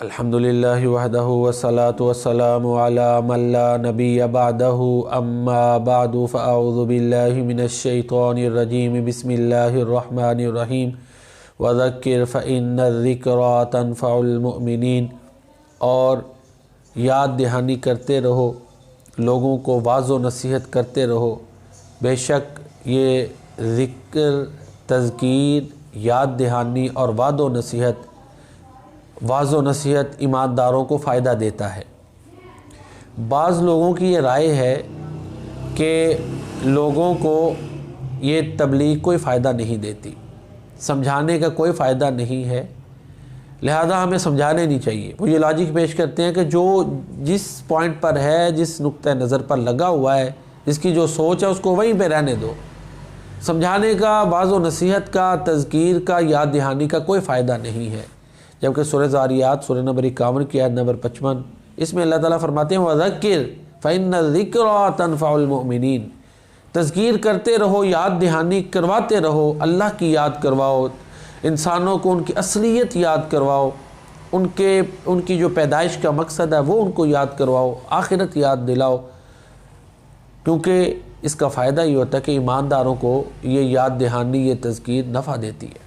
الحمدللہ وحدہ والصلاة والسلام علی من لا نبی بعدہ اما بعد فاعوذ باللہ من الشیطان الرجیم بسم اللہ الرحمن الرحیم وذکر فإن الذکرى تنفع المؤمنین، اور یاد دہانی کرتے رہو، لوگوں کو واعظ و نصیحت کرتے رہو، بے شک یہ ذکر، تذکیر، یاد دہانی اور واعظ و نصیحت ایمانداروں کو فائدہ دیتا ہے۔ بعض لوگوں کی یہ رائے ہے کہ لوگوں کو یہ تبلیغ کوئی فائدہ نہیں دیتی، سمجھانے کا کوئی فائدہ نہیں ہے، لہذا ہمیں سمجھانے نہیں چاہیے۔ وہ یہ لاجک پیش کرتے ہیں کہ جو جس پوائنٹ پر ہے، جس نقطہ نظر پر لگا ہوا ہے، جس کی جو سوچ ہے، اس کو وہیں پہ رہنے دو۔ سمجھانے کا، واعظ و نصیحت کا، تذکیر کا، یاد دہانی کا کوئی فائدہ نہیں ہے۔ جبکہ سورہ ذاریات سورہ نمبر 51 کی آیت نمبر 55، اس میں اللہ تعالیٰ فرماتے ہیں وَذَكِّرْ فَإِنَّ الذِّكْرَى تَنفَعُ الْمُؤْمِنِينَ، تذکیر کرتے رہو، یاد دہانی کرواتے رہو، اللہ کی یاد کرواؤ، انسانوں کو ان کی اصلیت یاد کرواؤ، ان کی جو پیدائش کا مقصد ہے وہ ان کو یاد کرواؤ، آخرت یاد دلاؤ، کیونکہ اس کا فائدہ یہ ہوتا ہے کہ ایمانداروں کو یہ یاد دہانی، یہ تذکیر نفع دیتی ہے۔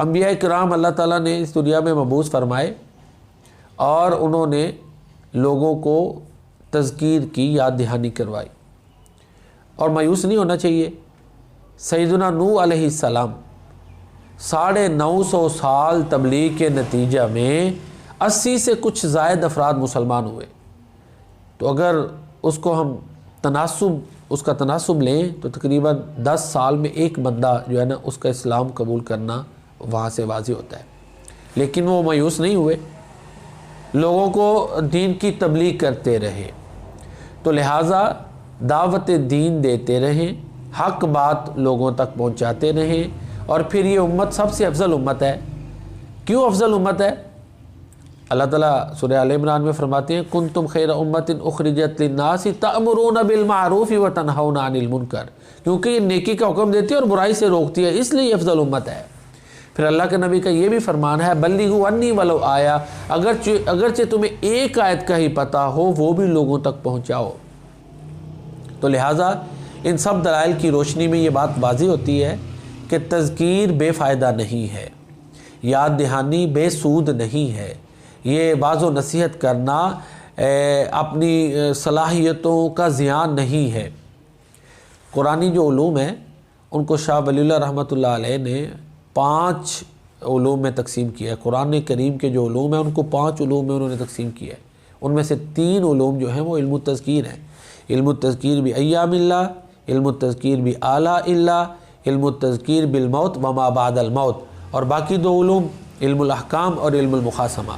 انبیاء کرام اللہ تعالیٰ نے اس دنیا میں مبعوث فرمائے اور انہوں نے لوگوں کو تذکیر کی، یاد دہانی کروائی، اور مایوس نہیں ہونا چاہیے۔ سیدنا نوح علیہ السلام 950 سال تبلیغ کے نتیجہ میں 80 سے کچھ زائد افراد مسلمان ہوئے، تو اگر اس کو ہم اس کا تناسب لیں تو تقریباً 10 سال میں ایک بندہ جو ہے نا اس کا اسلام قبول کرنا وہاں سے واضح ہوتا ہے۔ لیکن وہ مایوس نہیں ہوئے، لوگوں کو دین کی تبلیغ کرتے رہے، تو لہٰذا دعوت دین دیتے رہیں، حق بات لوگوں تک پہنچاتے رہیں، اور پھر یہ امت سب سے افضل امت ہے۔ کیوں افضل امت ہے؟ اللہ تعالیٰ سورہ آل عمران میں فرماتے ہیں کنتم خیر امت اخرجت للناس تأمرون بالمعروف وتنہون عن المنکر، کیونکہ یہ نیکی کا حکم دیتی ہے اور برائی سے روکتی ہے، اس لیے یہ افضل امت ہے۔ پھر اللہ کے نبی کا یہ بھی فرمان ہے بلغوا انی ولو آیا، اگرچہ تمہیں ایک آیت کا ہی پتہ ہو وہ بھی لوگوں تک پہنچاؤ۔ تو لہٰذا ان سب دلائل کی روشنی میں یہ بات واضح ہوتی ہے کہ تذکیر بے فائدہ نہیں ہے، یاد دہانی بے سود نہیں ہے، یہ واعظ و نصیحت کرنا اپنی صلاحیتوں کا زیان نہیں ہے۔ قرآنی جو علوم ہیں ان کو شاہ ولی اللہ رحمۃ اللہ علیہ نے 5 علوم میں تقسیم کیا ہے۔ قرآن کریم کے جو علوم ہیں ان کو 5 علوم میں انہوں نے تقسیم کیا ہے۔ ان میں سے 3 علوم جو ہیں وہ علم التذکیر ہیں، علم التذکیر بھی ایام اللہ، علم التذکیر بھی آلاء اللہ، علم التذکیر بالموت وما بعد الموت، اور باقی 2 علوم علم الاحکام اور علم المخاصمہ۔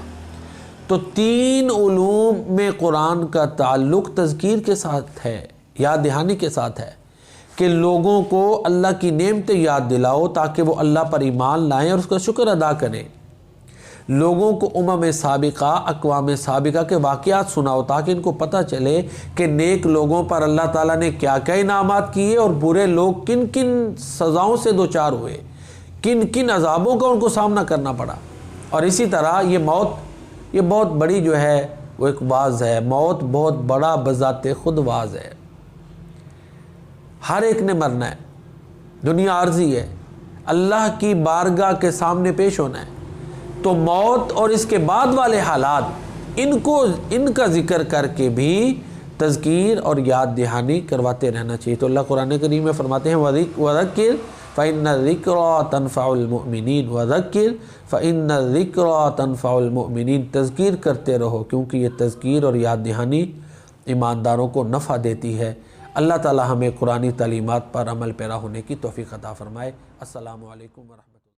تو 3 علوم میں قرآن کا تعلق تذکیر کے ساتھ ہے، یاد دہانی کے ساتھ ہے، کہ لوگوں کو اللہ کی نعمتیں یاد دلاؤ تاکہ وہ اللہ پر ایمان لائیں اور اس کا شکر ادا کریں، لوگوں کو سابقہ، اقوام سابقہ کے واقعات سناؤ تاکہ ان کو پتہ چلے کہ نیک لوگوں پر اللہ تعالیٰ نے کیا کیا انعامات کیے اور برے لوگ کن کن سزاؤں سے دوچار ہوئے، کن کن عذابوں کا ان کو سامنا کرنا پڑا۔ اور اسی طرح یہ موت، یہ بہت بڑی جو ہے وہ ایک واعظ ہے، موت بہت بڑا بذات خود واعظ ہے۔ ہر ایک نے مرنا ہے، دنیا عارضی ہے، اللہ کی بارگاہ کے سامنے پیش ہونا ہے، تو موت اور اس کے بعد والے حالات ان کا ذکر کر کے بھی تذکیر اور یاد دہانی کرواتے رہنا چاہیے۔ تو اللہ قرآن کریم میں فرماتے ہیں وَذَكِّرْ فَإِنَّ الذِّكْرَى تَنفَعُ الْمُؤْمِنِينَ، وَذَكِّرْ فَإِنَّ الذِّكْرَى تَنفَعُ الْمُؤْمِنِينَ، تذکیر کرتے رہو کیونکہ یہ تذکیر اور یاد دہانی ایمانداروں کو نفع دیتی ہے۔ اللہ تعالی ہمیں قرآنی تعلیمات پر عمل پیرا ہونے کی توفیق عطا فرمائے۔ السلام علیکم ورحمۃ اللہ۔